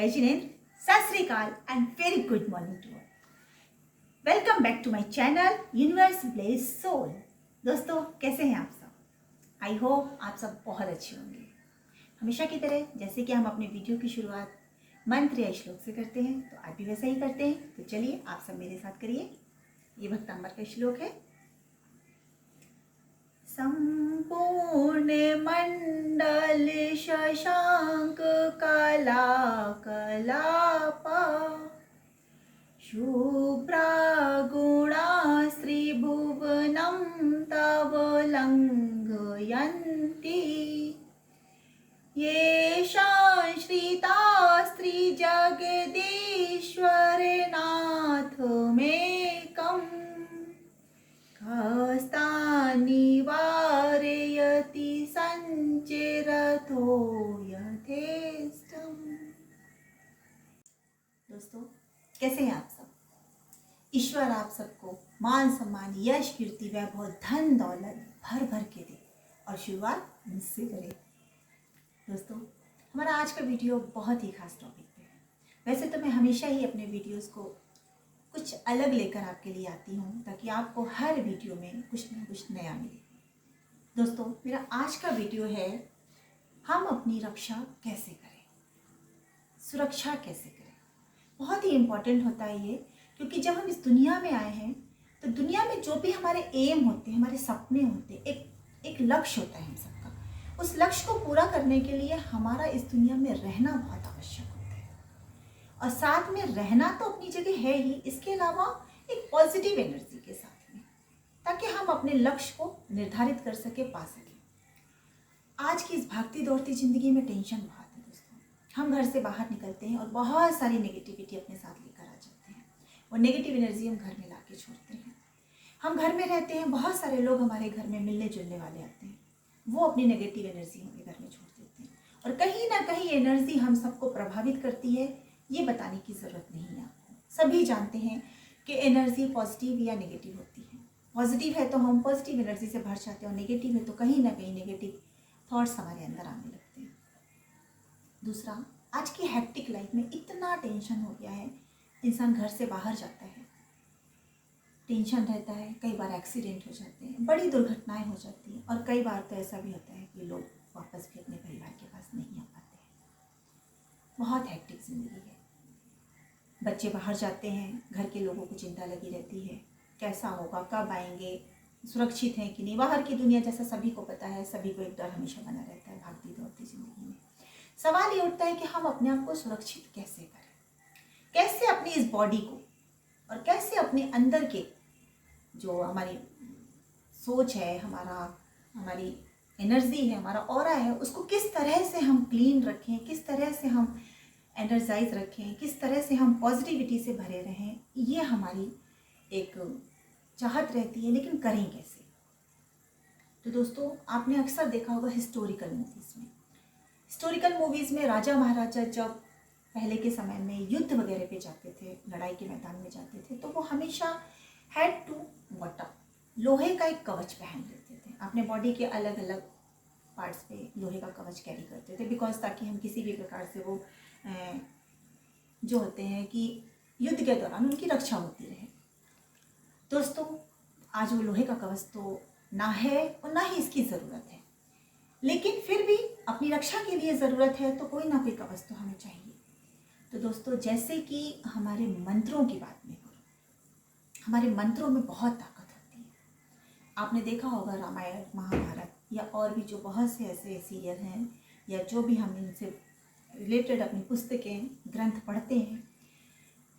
जय Jinendra, Sat Sri Akal and very good morning to all. Welcome back to my channel universe bless soul. दोस्तों, कैसे हैं आप सब? आई होप आप सब बहुत अच्छे होंगे। हमेशा की तरह जैसे कि हम अपने वीडियो की शुरुआत मंत्र या श्लोक से करते हैं, तो आज भी वैसा ही करते हैं। तो चलिए आप सब मेरे साथ करिए। ये भक्तांबर का श्लोक है। संपूर्ण मंडल शशांक कला कलापा शुभ्रा गुणा श्रीभुवनं तव लंघयन्ति येषां श्रितास्त्रिजगदीश्वरनाथ मेकम् हस्तान्निवारयति संचरतो यथेष्टम्। दोस्तों, कैसे हैं आप सब? ईश्वर आप सबको मान सम्मान यश कीर्ति वैभव धन दौलत भर भर के दे और शुरुआत मुझसे करे। दोस्तों, हमारा आज का वीडियो बहुत ही खास टॉपिक पे है। वैसे तो मैं हमेशा ही अपने वीडियोस को कुछ अलग लेकर आपके लिए आती हूँ, ताकि आपको हर वीडियो में कुछ ना कुछ नया मिले। दोस्तों, मेरा आज का वीडियो है हम अपनी रक्षा कैसे करें, सुरक्षा कैसे करें। बहुत ही इम्पोर्टेंट होता है ये, क्योंकि जब हम इस दुनिया में आए हैं तो दुनिया में जो भी हमारे एम होते हैं, हमारे सपने होते हैं, एक लक्ष्य होता है हम सबका। उस लक्ष्य को पूरा करने के लिए हमारा इस दुनिया में रहना बहुत आवश्यक होता है। और साथ में रहना तो अपनी जगह है ही, इसके अलावा एक पॉजिटिव एनर्जी के साथ में, ताकि हम अपने लक्ष्य को निर्धारित कर सके, पा सके। आज की इस भागती दौड़ती जिंदगी में टेंशन बहुत है दोस्तों। हम घर से बाहर निकलते हैं और बहुत सारी नेगेटिविटी अपने साथ लेकर आ जाते हैं। और नेगेटिव एनर्जी हम घर में ला के छोड़ते हैं। हम घर में रहते हैं, बहुत सारे लोग हमारे घर में मिलने जुलने वाले आते हैं, वो अपनी नेगेटिव एनर्जी हमें घर में छोड़ देते हैं। और कहीं ना कहीं एनर्जी हम सबको प्रभावित करती है, ये बताने की ज़रूरत नहीं है आपको। सभी जानते हैं कि एनर्जी पॉजिटिव या नेगेटिव होती है। पॉजिटिव है तो हम पॉजिटिव एनर्जी से भर जाते हैं, और नेगेटिव है तो कहीं ना कहीं नेगेटिव थॉट्स हमारे अंदर आने लगते हैं। दूसरा, आज की हेक्टिक लाइफ में इतना टेंशन हो गया है, इंसान घर से बाहर जाता है, टेंशन रहता है, कई बार एक्सीडेंट हो जाते हैं, बड़ी दुर्घटनाएं हो जाती हैं, और कई बार तो ऐसा भी होता है कि लोग वापस भी अपने परिवार के पास नहीं आ पाते हैं। बहुत हेक्टिक जिंदगी है। बच्चे बाहर जाते हैं, घर के लोगों को चिंता लगी रहती है, कैसा होगा, कब आएंगे, सुरक्षित हैं कि नहीं। बाहर की दुनिया जैसा सभी को पता है, सभी को एक डर हमेशा बना रहता है भागती दौड़ती जिंदगी में। सवाल ये उठता है कि हम अपने आप को सुरक्षित कैसे करें, कैसे अपनी इस बॉडी को और कैसे अपने अंदर के जो हमारी सोच है, हमारी एनर्जी है, हमारा ऑरा है, उसको किस तरह से हम क्लीन रखें, किस तरह से हम एनर्जाइज रखें, किस तरह से हम पॉजिटिविटी से भरे रहें। ये हमारी एक चाहत रहती है, लेकिन करें कैसे? तो दोस्तों, आपने अक्सर देखा होगा हिस्टोरिकल मूवीज़ में राजा महाराजा जब पहले के समय में युद्ध वगैरह पे जाते थे, लड़ाई के मैदान में जाते थे, तो वो हमेशा हेड टू बॉटम लोहे का एक कवच पहन लेते थे। अपने बॉडी के अलग अलग पार्ट्स पे लोहे का कवच कैरी करते थे, बिकॉज ताकि हम किसी भी प्रकार से वो जो होते हैं कि युद्ध के दौरान उनकी रक्षा होती रहे। दोस्तों, आज वो लोहे का कवच तो ना है और ना ही इसकी ज़रूरत है, लेकिन फिर भी अपनी रक्षा के लिए ज़रूरत है, तो कोई ना कोई कवच तो हमें चाहिए। तो दोस्तों, जैसे कि हमारे मंत्रों की बात में करूँ, हमारे मंत्रों में बहुत ताकत होती है। आपने देखा होगा रामायण महाभारत या और भी जो बहुत से ऐसे सीरियल हैं, या जो भी हम इनसे रिलेटेड अपनी पुस्तकें ग्रंथ पढ़ते हैं,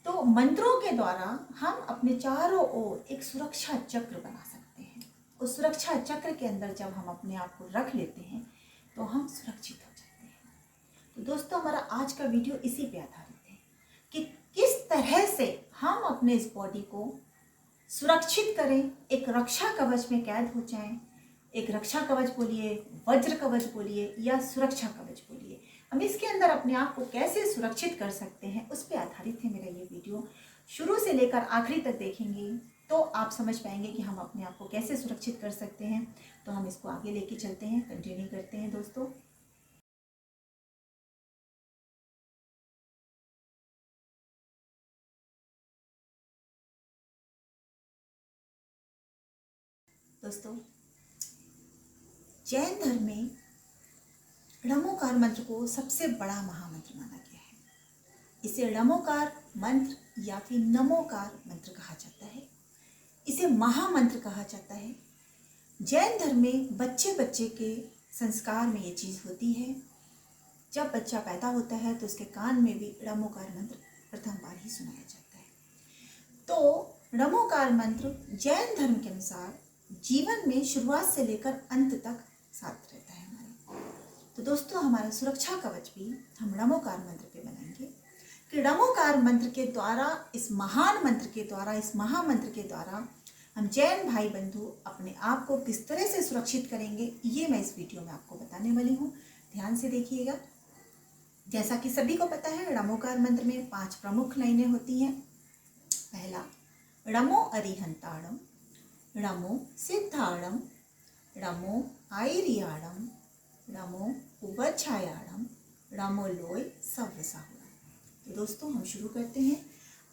तो मंत्रों के द्वारा हम अपने चारों ओर एक सुरक्षा चक्र बना सकते हैं। उस सुरक्षा चक्र के अंदर जब हम अपने आप को रख लेते हैं, तो हम सुरक्षित हो जाते हैं। तो दोस्तों, हमारा आज का वीडियो इसी पे आधारित है कि किस तरह से हम अपने इस बॉडी को सुरक्षित करें, एक रक्षा कवच में कैद हो जाएं। एक रक्षा कवच बोलिए, वज्र कवच बोलिए, या सुरक्षा कवच बोलिए, हम इसके अंदर अपने आप को कैसे सुरक्षित कर सकते हैं, उस पर आधारित है मेरा ये वीडियो। शुरू से लेकर आखिरी तक देखेंगे तो आप समझ पाएंगे कि हम अपने आप को कैसे सुरक्षित कर सकते हैं। तो हम इसको आगे लेके चलते हैं, कंटिन्यू करते हैं दोस्तों। दोस्तों, जैन धर्म में णमोकार मंत्र को सबसे बड़ा महामंत्र माना गया है। इसे णमोकार मंत्र या फिर नमोकार मंत्र कहा जाता है। इसे महामंत्र कहा जाता है। जैन धर्म में बच्चे बच्चे के संस्कार में ये चीज़ होती है। जब बच्चा पैदा होता है तो उसके कान में भी णमोकार मंत्र प्रथम बार ही सुनाया जाता है। तो णमोकार मंत्र जैन धर्म के अनुसार जीवन में शुरुआत से लेकर अंत तक साथ रहता है हमारे। तो दोस्तों, हमारा सुरक्षा कवच भी हम णमोकार मंत्र पे बनाएंगे कि णमोकार मंत्र के द्वारा, इस महान मंत्र के द्वारा, इस महामंत्र के द्वारा हम जैन भाई बंधु अपने आप को किस तरह से सुरक्षित करेंगे, ये मैं इस वीडियो में आपको बताने वाली हूँ। ध्यान से देखिएगा। जैसा कि सभी को पता है, णमोकार मंत्र में 5 प्रमुख लाइनें होती हैं। पहला, णमो अरिहंताणम, णमो सिद्धाणम, णमो आयरियाणम, णमो उवच्छायाणम, णमो लोय सव्वसाहुणम। तो दोस्तों, हम शुरू करते हैं।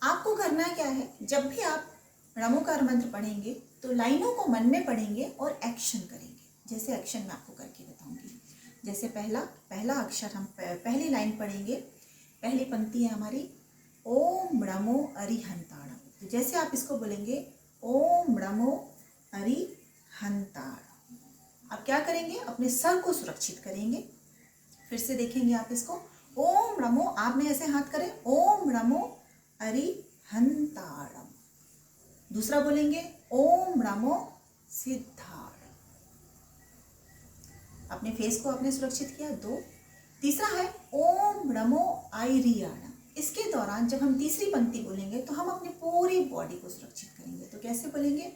आपको करना क्या है, जब भी आप णमोकार मंत्र पढ़ेंगे तो लाइनों को मन में पढ़ेंगे और एक्शन करेंगे। जैसे एक्शन मैं आपको करके बताऊंगी। जैसे पहला अक्षर हम पहली लाइन पढ़ेंगे। पहली पंक्ति है हमारी ओम णमो अरिहंताणम। तो जैसे आप इसको बोलेंगे ओम णमो अरिहंताणम, आप क्या करेंगे, अपने सर को सुरक्षित करेंगे। फिर से देखेंगे आप इसको, ओम णमो, आपने ऐसे हाथ करें, ओम णमो अरिहंताणम। दूसरा बोलेंगे ओम णमो सिद्धाणम। अपने फेस को आपने सुरक्षित किया। 2। तीसरा है ओम णमो आयरियाणम। इसके दौरान जब हम तीसरी पंक्ति बोलेंगे तो हम अपनी पूरी बॉडी को सुरक्षित करेंगे। तो कैसे बोलेंगे,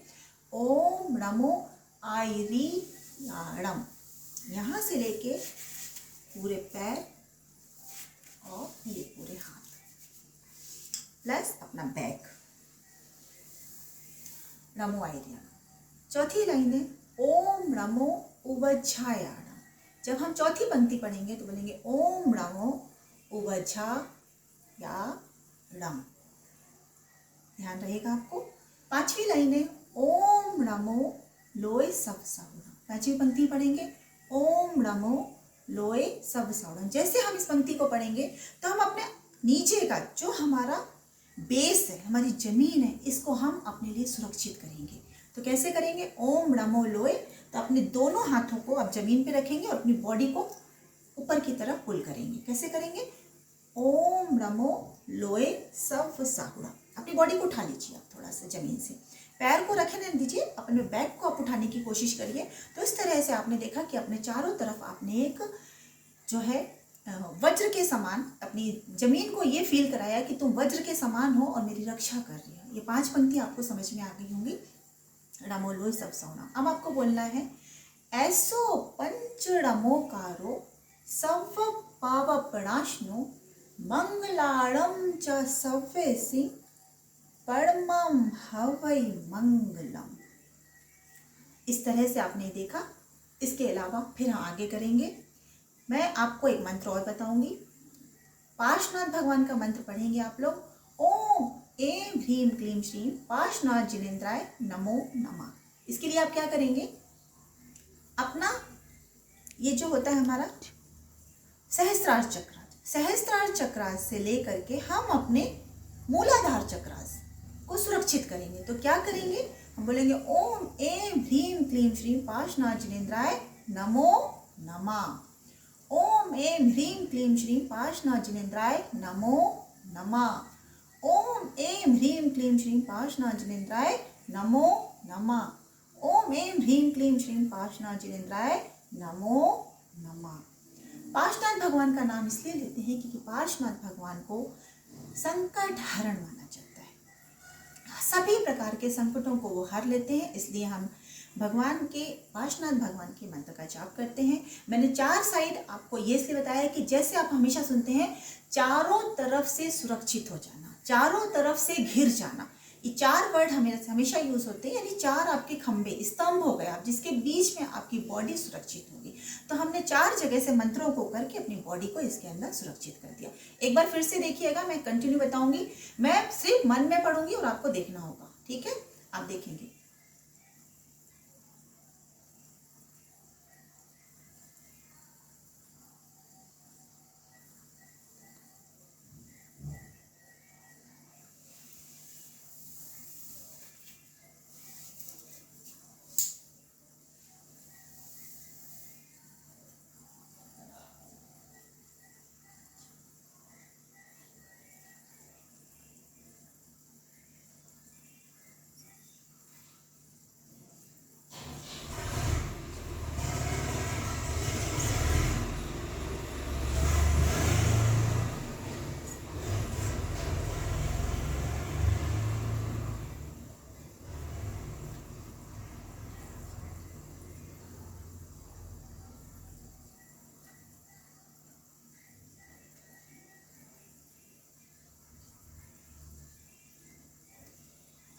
ओम णमो आयरियाणम, यहाँ से लेके पूरे पैर और ये पूरे हाथ प्लस अपना बैक, णमो आयरियाणम। चौथी लाइन है ओम णमो उवच्छायाणम। जब हम चौथी पंक्ति पढ़ेंगे तो बोलेंगे ओम णमो उवच्छायाणम। ध्यान रहेगा आपको। 5वीं लाइन है ओम णमो लोय सव्वसाहुणम। 5वीं पंक्ति पढ़ेंगे ओम णमो लोय सव्वसाहुणम। जैसे हम इस पंक्ति को पढ़ेंगे तो हम अपने नीचे का जो हमारा बेस है, हमारी जमीन है, इसको हम अपने लिए सुरक्षित करेंगे। तो कैसे करेंगे, ओम णमो लोय, तो अपने दोनों हाथों को आप जमीन पे रखेंगे और अपनी बॉडी को ऊपर की तरफ पुल करेंगे। कैसे करेंगे, ओम णमो लोय सव्वसाहुणम। अपनी बॉडी को उठा लीजिए आप थोड़ा सा जमीन से, पैर को रखे नहीं दीजिए, अपने बैक को आप उठाने की कोशिश करिए। तो इस तरह से आपने देखा कि अपने चारों तरफ आपने एक जो है वज्र के समान अपनी जमीन को ये फील कराया कि तुम वज्र के समान हो और मेरी रक्षा कर रही हो। ये 5 पंक्ति आपको समझ में आ गई होंगी। णमो लोय सव्वसाहुणम। अब आपको बोलना है ऐसो पंच णमोकारो सव्व पावपणाश्नो मंगलाणम च सव्वेसि परमं हवै मंगलम। इस तरह से आपने देखा। इसके अलावा फिर हम आगे करेंगे। मैं आपको एक मंत्र और बताऊंगी। पार्श्वनाथ भगवान का मंत्र पढ़ेंगे आप लोग। ओम ऐं ह्रीं क्लीं श्रीं पार्श्वनाथ जिनेन्द्राय नमो नमः। इसके लिए आप क्या करेंगे, अपना ये जो होता है हमारा सहस्त्रार चक्रास से लेकर के हम अपने मूलाधार चक्रास को सुरक्षित करेंगे। तो क्या करेंगे, हम बोलेंगे ओम ऐं ह्रीं क्लीं श्रीं पार्श्वनाथ जिनेन्द्राय नमो नमः। ओम ऐं ह्रीं क्लीं श्रीं पार्श्वनाथ जिनेन्द्राय नमो नमः। ओम ऐं ह्रीं क्लीं श्रीं पार्श्वनाथ जिनेन्द्राय नमो नमः। ओम ऐं ह्रीं क्लीं श्रीं पार्श्वनाथ जिनेन्द्राय नमो नमः। पार्श्वनाथ भगवान का नाम इसलिए लेते हैं क्योंकि पार्श्वनाथ भगवान को संकट हरण माना जाता है। सभी प्रकार के संकटों को वो हर लेते हैं, इसलिए हम भगवान के पार्श्वनाथ भगवान के मंत्र का जाप करते हैं। मैंने 4 साइड आपको ये इसलिए बताया कि जैसे आप हमेशा सुनते हैं चारों तरफ से सुरक्षित हो जाना, चारों तरफ से घिर जाना, ये 4 वर्ड हमेशा यूज होते हैं। यानी 4 आपके खंभे, स्तंभ हो गए आप, जिसके बीच में आपकी बॉडी सुरक्षित होगी। तो हमने 4 जगह से मंत्रों को करके अपनी बॉडी को इसके अंदर सुरक्षित कर दिया। एक बार फिर से देखिएगा, मैं कंटिन्यू बताऊंगी। मैं सिर्फ मन में पढ़ूंगी और आपको देखना होगा, ठीक है। आप देखेंगे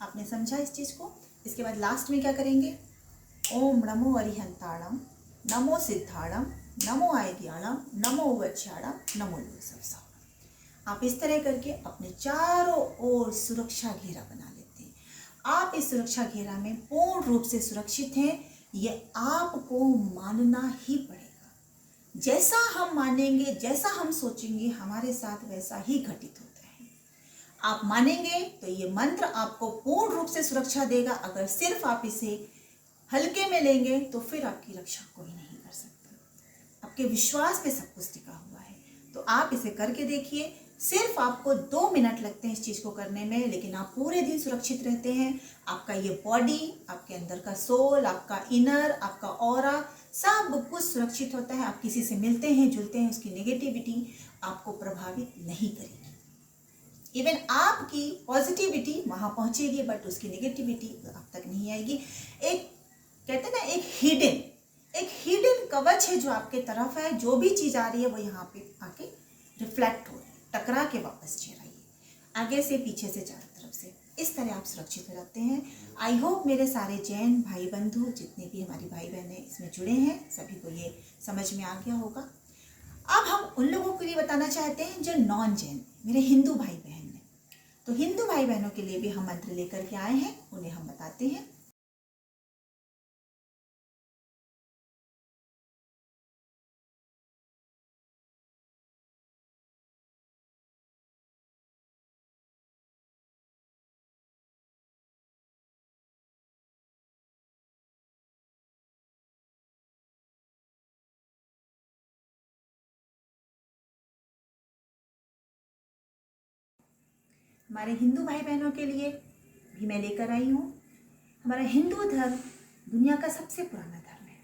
आपने समझा इस चीज़ को। इसके बाद लास्ट में क्या करेंगे, ओम नमो अरिहंताणम, नमो सिद्धाणम, नमो आयज्ञाणम, नमो वज्राणम, नमो लोसवसाम। आप इस तरह करके अपने चारों ओर सुरक्षा घेरा बना लेते हैं। आप इस सुरक्षा घेरा में पूर्ण रूप से सुरक्षित हैं, ये आपको मानना ही पड़ेगा। जैसा हम मानेंगे, जैसा हम सोचेंगे, हमारे साथ वैसा ही घटित होता है। आप मानेंगे तो ये मंत्र आपको पूर्ण रूप से सुरक्षा देगा। अगर सिर्फ आप इसे हल्के में लेंगे तो फिर आपकी रक्षा कोई नहीं कर सकता। आपके विश्वास पे सब कुछ टिका हुआ है। तो आप इसे करके देखिए। सिर्फ आपको 2 मिनट लगते हैं इस चीज़ को करने में, लेकिन आप पूरे दिन सुरक्षित रहते हैं। आपका ये बॉडी, आपके अंदर का सोल, आपका इनर, आपका ऑरा, सब कुछ सुरक्षित होता है। आप किसी से मिलते हैं, जुलते हैं, उसकी नेगेटिविटी आपको प्रभावित नहीं करेगी। इवन आपकी पॉजिटिविटी वहाँ पहुँचेगी, बट उसकी नेगेटिविटी आप तक नहीं आएगी। एक कहते हैं ना, एक हिडन कवच है जो आपके तरफ है। जो भी चीज़ आ रही है वो यहाँ पे आके रिफ्लेक्ट हो रही है, टकरा के वापस चली रही है, आगे से, पीछे से, चारों तरफ से। इस तरह आप सुरक्षित हो जाते हैं। आई होप मेरे सारे जैन भाई बंधु, जितने भी हमारी भाई बहनें इसमें जुड़े हैं, सभी को ये समझ में आ गया होगा। अब हम उन लोगों के लिए बताना चाहते हैं जो नॉन जैन, मेरे हिंदू भाई बहन हैं। तो हिंदू भाई बहनों के लिए भी हम मंत्र लेकर के आए हैं, उन्हें हम बताते हैं। हमारे हिंदू भाई बहनों के लिए भी मैं लेकर आई हूँ। हमारा हिंदू धर्म दुनिया का सबसे पुराना धर्म है।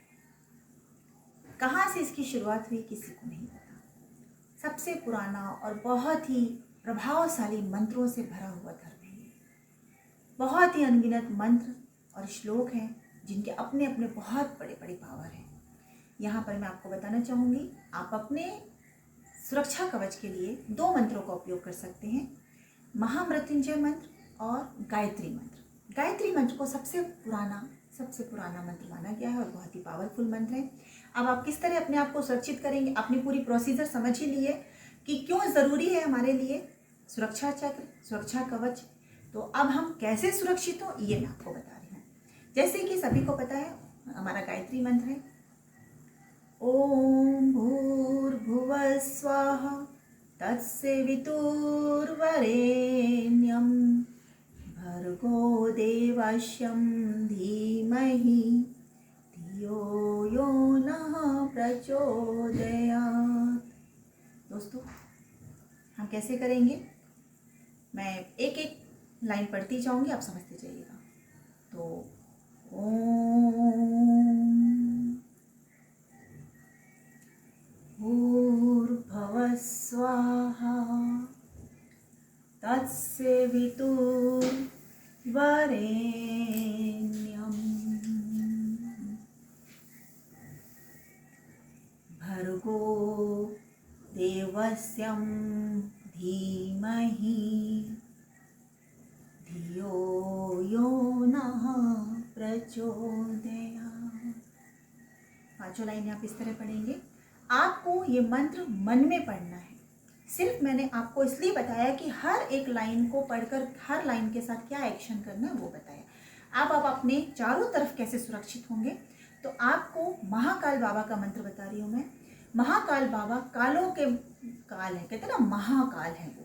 कहाँ से इसकी शुरुआत हुई किसी को नहीं पता। सबसे पुराना और बहुत ही प्रभावशाली मंत्रों से भरा हुआ धर्म है ये। बहुत ही अनगिनत मंत्र और श्लोक हैं जिनके अपने अपने बहुत बड़े बड़े पावर हैं। यहाँ पर मैं आपको बताना चाहूँगी, आप अपने सुरक्षा कवच के लिए 2 मंत्रों का उपयोग कर सकते हैं, महामृत्युंजय मंत्र और गायत्री मंत्र। गायत्री मंत्र को सबसे पुराना मंत्र माना गया है और बहुत ही पावरफुल मंत्र है। अब आप किस तरह अपने आप को सुरक्षित करेंगे, अपनी पूरी प्रोसीजर समझ ही लिए कि क्यों ज़रूरी है हमारे लिए सुरक्षा चक्र, सुरक्षा कवच। तो अब हम कैसे सुरक्षित हो ये मैं आपको बता रही हूँ। जैसे कि सभी को पता है, हमारा गायत्री मंत्र है ओम भूर्भुवः स्वाहा तत्सवितुर्वरेण्यं भर्गो देवस्यं धीमहि धियो यो नः प्रचोदयात्। दोस्तों, हम कैसे करेंगे, मैं एक एक लाइन पढ़ती जाऊंगी, आप समझते जाइएगा। तो ओम भूर्भुवः स्वाहा तत्सवितुर्वरेण्यं भर्गो देवस्यं धीमहि धियो यो नः प्रचोदयात्। 5 लाइनें आप इस तरह पढ़ेंगे। आपको ये मंत्र मन में पढ़ना है। सिर्फ मैंने आपको इसलिए बताया कि हर एक लाइन को पढ़कर हर लाइन के साथ क्या एक्शन करना है वो बताया। अब आप अपने चारों तरफ कैसे सुरक्षित होंगे, तो आपको महाकाल बाबा का मंत्र बता रही हूँ मैं। महाकाल बाबा कालों के काल है, कहते हैं ना, महाकाल है वो।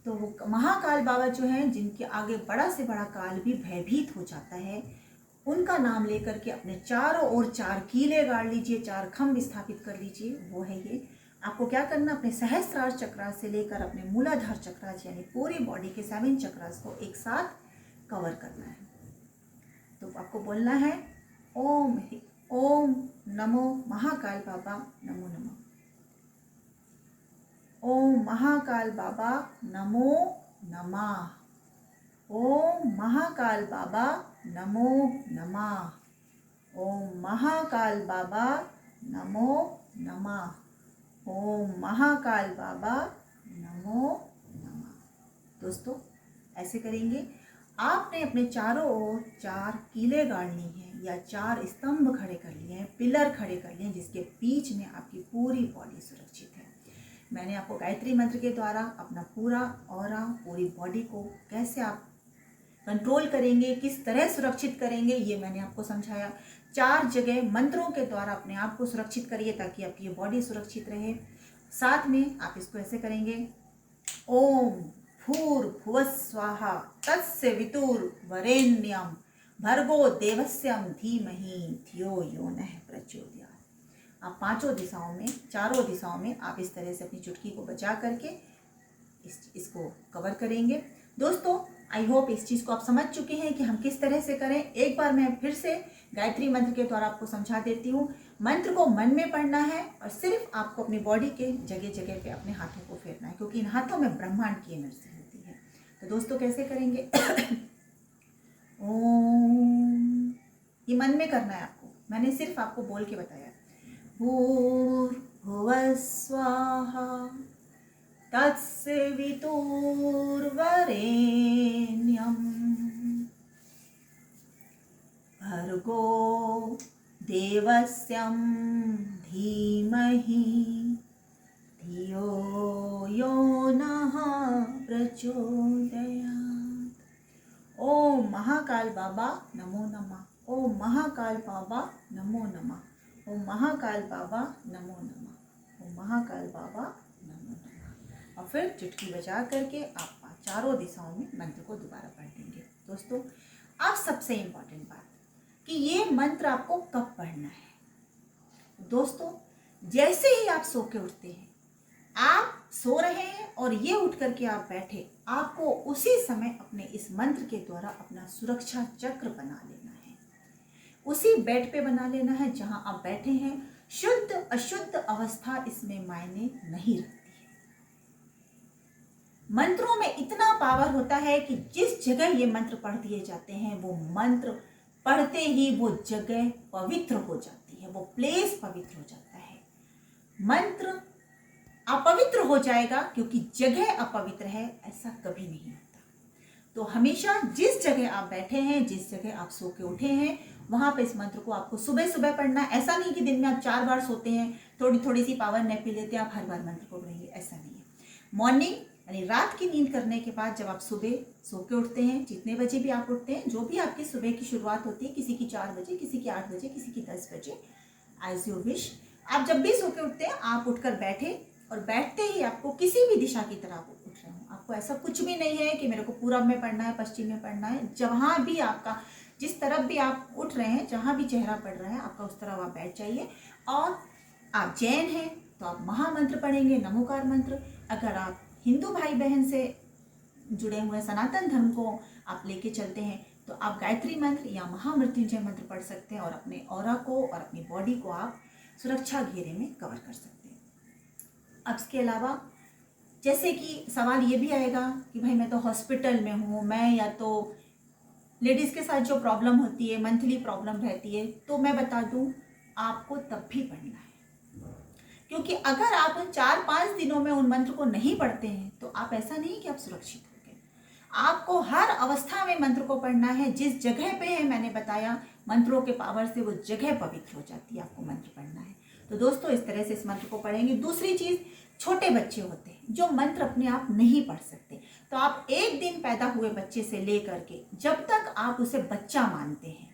तो वो महाकाल बाबा जो हैं, जिनके आगे बड़ा से बड़ा काल भी भयभीत हो जाता है, उनका नाम लेकर के अपने चारों ओर 4 कीले गाड़ लीजिए, 4 खंभ स्थापित कर लीजिए। वो है ये। आपको क्या करना, अपने सहस्त्रार चक्रास से लेकर अपने मूलाधार चक्रास यानी पूरी बॉडी के 7 चक्रास को एक साथ कवर करना है। तो आपको बोलना है ओम नमो महाकाल बाबा नमो नमः। ओम महाकाल बाबा नमो नमः। ओम महाकाल बाबा नमो नमः। ओम महाकाल बाबा नमो नमः। ओम महाकाल बाबा नमो नमः। दोस्तों, ऐसे करेंगे। आपने अपने चारों ओर 4 कीलें गाड़ ली हैं या 4 स्तंभ खड़े कर लिए हैं, पिलर खड़े कर लिए हैं, जिसके बीच में आपकी पूरी बॉडी सुरक्षित है। मैंने आपको गायत्री मंत्र के द्वारा अपना पूरा ऑरा, पूरी बॉडी को कैसे आप कंट्रोल करेंगे, किस तरह सुरक्षित करेंगे, ये मैंने आपको समझाया। 4 जगह मंत्रों के द्वारा अपने आप को सुरक्षित करिए ताकि आपकी ये बॉडी सुरक्षित रहे। साथ में आप इसको ऐसे करेंगे, ओम भूर्भुवस्वाहा तत्सवितुर्वरेण्यं भर्गो देवस्यं धीमहि धियो यो नः प्रचोदयात्। आप 5 दिशाओं में, 4 दिशाओं में आप इस तरह से अपनी चुटकी को बचा करके इसको कवर करेंगे। दोस्तों, आई होप इस चीज़ को आप समझ चुके हैं कि हम किस तरह से करें। एक बार मैं फिर से गायत्री मंत्र के द्वारा आपको समझा देती हूँ। मंत्र को मन में पढ़ना है और सिर्फ आपको अपनी बॉडी के जगह जगह पे अपने हाथों को फेरना है, क्योंकि इन हाथों में ब्रह्मांड की एनर्जी होती है। तो दोस्तों, कैसे करेंगे? ओम, ये मन में करना है आपको, मैंने सिर्फ आपको बोल के बताया। भूर्भुवः स्वाहा तत्सवितुर्वरेण्यं भर्गो देवस्यं धीमहि धियो यो नः प्रचोदयात्। ओम महाकाल बाबा नमो नमः। ओम महाकाल बाबा नमो नमः। ओम महाकाल बाबा नमो नमः। ओम महाकाल बाबा नमो नमः। और फिर चुटकी बजा करके आप 4 दिशाओं में मंत्र को दोबारा पढ़ देंगे। दोस्तों, अब सबसे इम्पोर्टेंट बात कि ये मंत्र आपको कब पढ़ना है। दोस्तों, जैसे ही आप सो के उठते हैं, आप सो रहे हैं और ये उठ करके आप बैठे, आपको उसी समय अपने इस मंत्र के द्वारा अपना सुरक्षा चक्र बना लेना है। उसी बेड पे बना लेना है जहां आप बैठे हैं। शुद्ध अशुद्ध अवस्था इसमें मायने नहीं रखती है। मंत्रों में इतना पावर होता है कि जिस जगह ये मंत्र पढ़ दिए जाते हैं, वो मंत्र पढ़ते ही वो जगह पवित्र हो जाती है, वो प्लेस पवित्र हो जाता है। मंत्र अपवित्र हो जाएगा क्योंकि जगह अपवित्र है, ऐसा कभी नहीं होता। तो हमेशा जिस जगह आप बैठे हैं, जिस जगह आप सो के उठे हैं, वहां पे इस मंत्र को आपको सुबह सुबह पढ़ना है। ऐसा नहीं कि दिन में आप 4 बार सोते हैं, थोड़ी थोड़ी सी पावर नैप पी लेते हैं, आप हर बार मंत्र को पढ़ेंगे, ऐसा नहीं है। मॉर्निंग यानी रात की नींद करने के बाद जब आप सुबह सो के उठते हैं, जितने बजे भी आप उठते हैं, जो भी आपकी सुबह की शुरुआत होती है, किसी की 4 बजे, किसी की 8 बजे, किसी की 10 बजे, एज यू विश। आप जब भी सो के उठते हैं, आप उठकर बैठे और बैठते ही आपको किसी भी दिशा की तरफ उठ रहे हो। आपको ऐसा कुछ भी नहीं है कि मेरे को पूरब में पढ़ना है, पश्चिम में पढ़ना है। जहाँ भी आपका, जिस तरफ भी आप उठ रहे हैं, जहाँ भी चेहरा पड़ रहा है आपका, उस तरफ आप बैठ जाइए। और आप जैन हैं तो आप महामंत्र पढ़ेंगे, नमोकार मंत्र। अगर आप हिंदू भाई बहन से जुड़े हुए सनातन धर्म को आप लेके चलते हैं तो आप गायत्री मंत्र या महामृत्युंजय मंत्र पढ़ सकते हैं और अपने ऑरा को और अपनी बॉडी को आप सुरक्षा घेरे में कवर कर सकते हैं। अब इसके अलावा जैसे कि सवाल ये भी आएगा कि भाई मैं तो हॉस्पिटल में हूँ, मैं या तो लेडीज़ के साथ जो प्रॉब्लम होती है, मंथली प्रॉब्लम रहती है, तो मैं बता दूँ आपको तब भी पढ़ना है। क्योंकि अगर आप 4-5 दिनों में उन मंत्र को नहीं पढ़ते हैं तो आप, ऐसा नहीं कि आप सुरक्षित हो गए। आपको हर अवस्था में मंत्र को पढ़ना है। जिस जगह पे है, मैंने बताया, मंत्रों के पावर से वो जगह पवित्र हो जाती है। आपको मंत्र पढ़ना है। तो दोस्तों, इस तरह से इस मंत्र को पढ़ेंगे। दूसरी चीज़, छोटे बच्चे होते हैं जो मंत्र अपने आप नहीं पढ़ सकते, तो आप एक दिन पैदा हुए बच्चे से ले करके जब तक आप उसे बच्चा मानते हैं,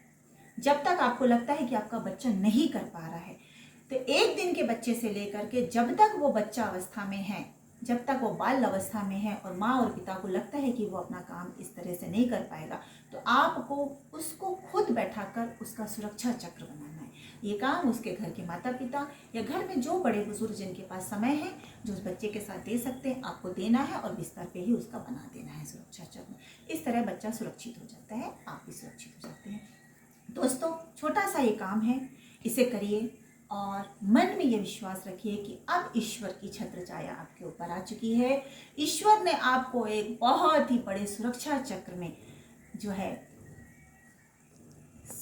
जब तक आपको लगता है कि आपका बच्चा नहीं कर पा रहा है, तो एक दिन के बच्चे से लेकर के जब तक वो बच्चा अवस्था में है, जब तक वो बाल अवस्था में है और माँ और पिता को लगता है कि वो अपना काम इस तरह से नहीं कर पाएगा, तो आपको उसको खुद बैठाकर उसका सुरक्षा चक्र बनाना है। ये काम उसके घर के माता पिता या घर में जो बड़े बुजुर्ग जिनके पास समय है, जो उस बच्चे के साथ दे सकते हैं, आपको देना है और बिस्तर पे ही उसका बना देना है सुरक्षा चक्र। इस तरह बच्चा सुरक्षित हो जाता है, आप भी सुरक्षित हो जाते हैं। दोस्तों, छोटा सा ये काम है, इसे करिए और मन में ये विश्वास रखिए कि अब ईश्वर की छत्र छाया आपके ऊपर आ चुकी है। ईश्वर ने आपको एक बहुत ही बड़े सुरक्षा चक्र में जो है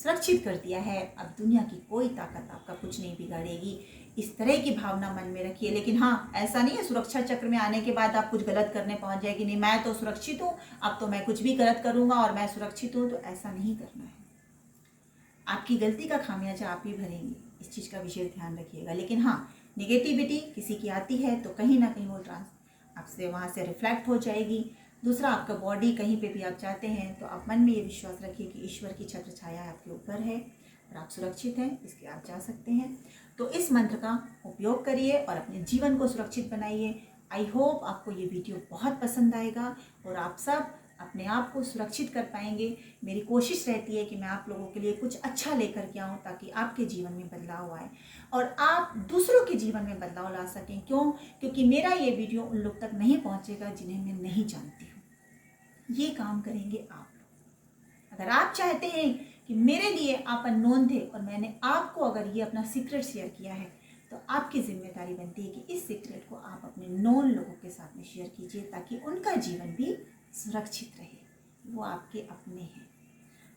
सुरक्षित कर दिया है। अब दुनिया की कोई ताकत आपका कुछ नहीं बिगाड़ेगी। इस तरह की भावना मन में रखिए। लेकिन हाँ, ऐसा नहीं है सुरक्षा चक्र में आने के बाद आप कुछ गलत करने पहुंच जाएगी, नहीं मैं तो सुरक्षित हूँ, अब तो मैं कुछ भी गलत करूँगा और मैं सुरक्षित हूँ, तो ऐसा नहीं करना है। आपकी गलती का खामियाजा आप ही भरेंगे, इस चीज़ का विशेष ध्यान रखिएगा। लेकिन हाँ, नेगेटिविटी किसी की आती है तो कहीं ना कहीं वो आपसे वहाँ से रिफ्लेक्ट हो जाएगी। दूसरा, आपका बॉडी कहीं पे भी आप जाते हैं तो आप मन में ये विश्वास रखिए कि ईश्वर की छत्र छाया आपके ऊपर है और आप सुरक्षित हैं, इसलिए आप जा सकते हैं। तो इस मंत्र का उपयोग करिए और अपने जीवन को सुरक्षित बनाइए। आई होप आपको ये वीडियो बहुत पसंद आएगा और आप सब अपने आप को सुरक्षित कर पाएंगे। मेरी कोशिश रहती है कि मैं आप लोगों के लिए कुछ अच्छा लेकर के आऊँ ताकि आपके जीवन में बदलाव आए और आप दूसरों के जीवन में बदलाव ला सकें। क्यों? क्योंकि मेरा ये वीडियो उन लोग तक नहीं पहुँचेगा जिन्हें मैं नहीं जानती हूँ। ये काम करेंगे आप। अगर आप चाहते हैं कि मेरे लिए आप अननोन थे और मैंने आपको अगर ये अपना सीक्रेट शेयर किया है, तो आपकी जिम्मेदारी बनती है कि इस सीक्रेट को आप अपने नोन लोगों के साथ में शेयर कीजिए ताकि उनका जीवन भी सुरक्षित रहे, वो आपके अपने हैं।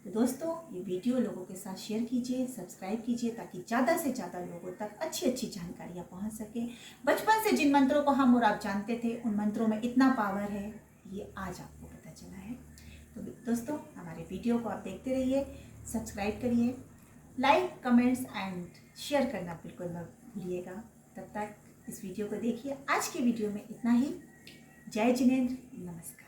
तो दोस्तों, ये वीडियो लोगों के साथ शेयर कीजिए, सब्सक्राइब कीजिए ताकि ज़्यादा से ज़्यादा लोगों तक अच्छी अच्छी जानकारियाँ पहुँच सकें। बचपन से जिन मंत्रों को हम और आप जानते थे, उन मंत्रों में इतना पावर है, ये आज आपको पता चला है। तो दोस्तों, हमारे वीडियो को आप देखते रहिए, सब्सक्राइब करिए, लाइक कमेंट्स एंड शेयर करना बिल्कुल मत भूलिएगा। तब तक इस वीडियो को देखिए। आज की वीडियो में इतना ही। जय जिनेंद्र, नमस्कार।